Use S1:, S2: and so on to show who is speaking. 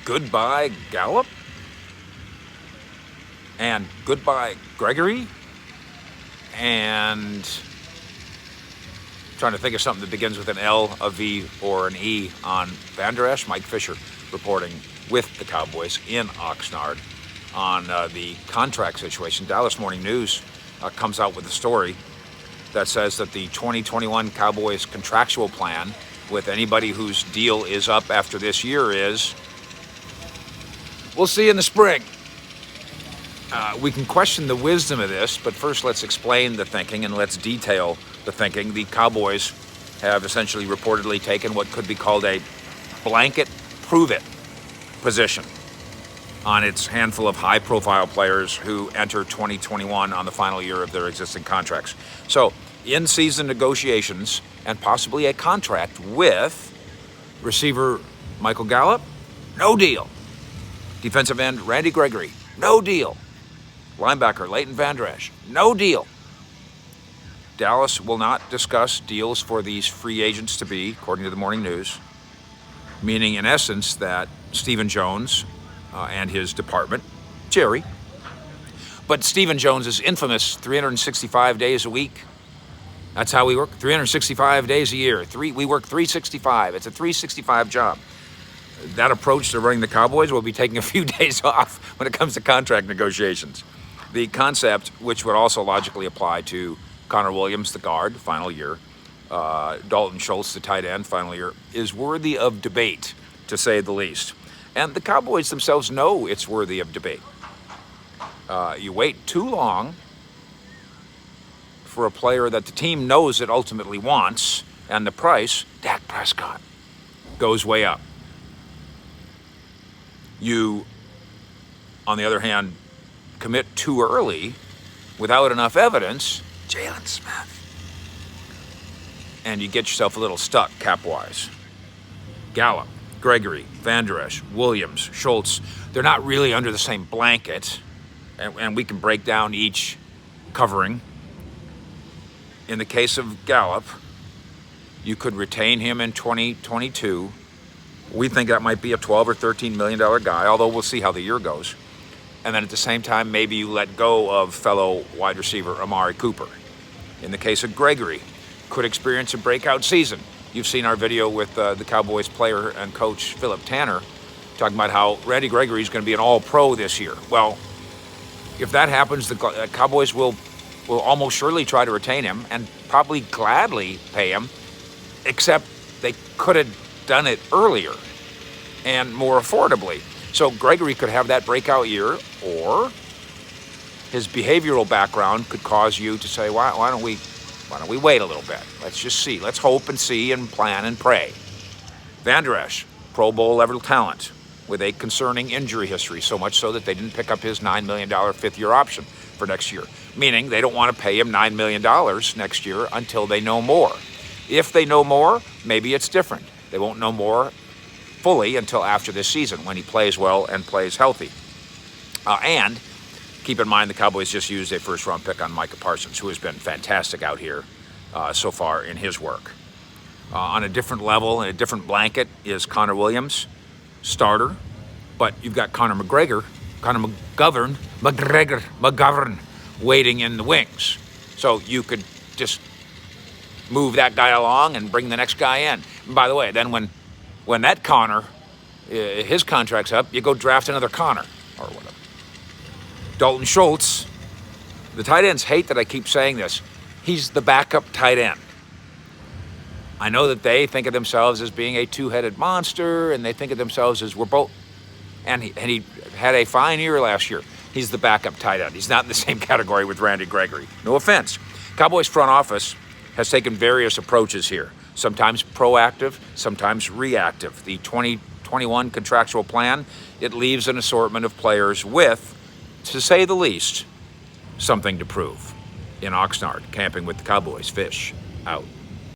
S1: goodbye Gallup and goodbye Gregory, and trying to think of something that begins with an L, a V, or an E on Vander, Esch. Mike Fisher reporting with the Cowboys in Oxnard on the contract situation. Dallas Morning News comes out with a story that says that the 2021 Cowboys contractual plan with anybody whose deal is up after this year is, we'll see you in the spring. We can question the wisdom of this, but first let's explain the thinking and let's detail the thinking. The Cowboys have essentially reportedly taken what could be called a blanket prove-it position on its handful of high-profile players who enter 2021 on the final year of their existing contracts. So, in-season negotiations and possibly a contract with receiver Michael Gallup, no deal. Defensive end Randy Gregory, no deal. Linebacker Leighton Vander, no deal. Dallas will not discuss deals for these free agents to be, according to the Morning News, meaning in essence that Stephen Jones and his department, Jerry, but Stephen Jones is infamous 365 days a week. That's how we work, 365 days a year. We work 365. It's a 365 job. That approach to running the Cowboys will be taking a few days off when it comes to contract negotiations. The concept, which would also logically apply to Connor Williams, the guard, final year, Dalton Schultz, the tight end, final year, is worthy of debate, to say the least. And the Cowboys themselves know it's worthy of debate. You wait too long for a player that the team knows it ultimately wants, and the price, Dak Prescott, goes way up. You, on the other hand, commit too early without enough evidence, Jalen Smith, and you get yourself a little stuck cap-wise. Gallup, Gregory, Vander, Williams, Schultz, they're not really under the same blanket, and we can break down each covering. In the case of Gallup, you could retain him in 2022. We think that might be a $12 or $13 million guy, although we'll see how the year goes. And then at the same time, maybe you let go of fellow wide receiver Amari Cooper. In the case of Gregory, could experience a breakout season. You've seen our video with the Cowboys player and coach Philip Tanner talking about how Randy Gregory is going to be an all-pro this year. Well, if that happens, the Cowboys will almost surely try to retain him and probably gladly pay him, except they could have done it earlier and more affordably. So Gregory could have that breakout year, or his behavioral background could cause you to say, why don't we wait a little bit? Let's just see. Let's hope and see and plan and pray. Vander, Pro Bowl level talent with a concerning injury history, so much so that they didn't pick up his $9 million fifth-year option for next year, meaning they don't want to pay him $9 million next year until they know more. If they know more, maybe it's different. They won't know more fully until after this season when he plays well and plays healthy. And keep in mind the Cowboys just used a first-round pick on Micah Parsons, who has been fantastic out here so far in his work. On a different level, in a different blanket, is Connor Williams, starter, but you've got Connor McGovern, waiting in the wings. So you could just move that guy along and bring the next guy in. And by the way, then when that Connor, his contract's up, you go draft another Connor or whatever. Dalton Schultz, the tight ends hate that I keep saying this. He's the backup tight end. I know that they think of themselves as being a two-headed monster, and they think of themselves as we're both. And he had a fine year last year. He's the backup tight end. He's not in the same category with Randy Gregory. No offense. Cowboys front office has taken various approaches here. Sometimes proactive, sometimes reactive. The 2021 contractual plan, it leaves an assortment of players with, to say the least, something to prove. In Oxnard, camping with the Cowboys. Fish out.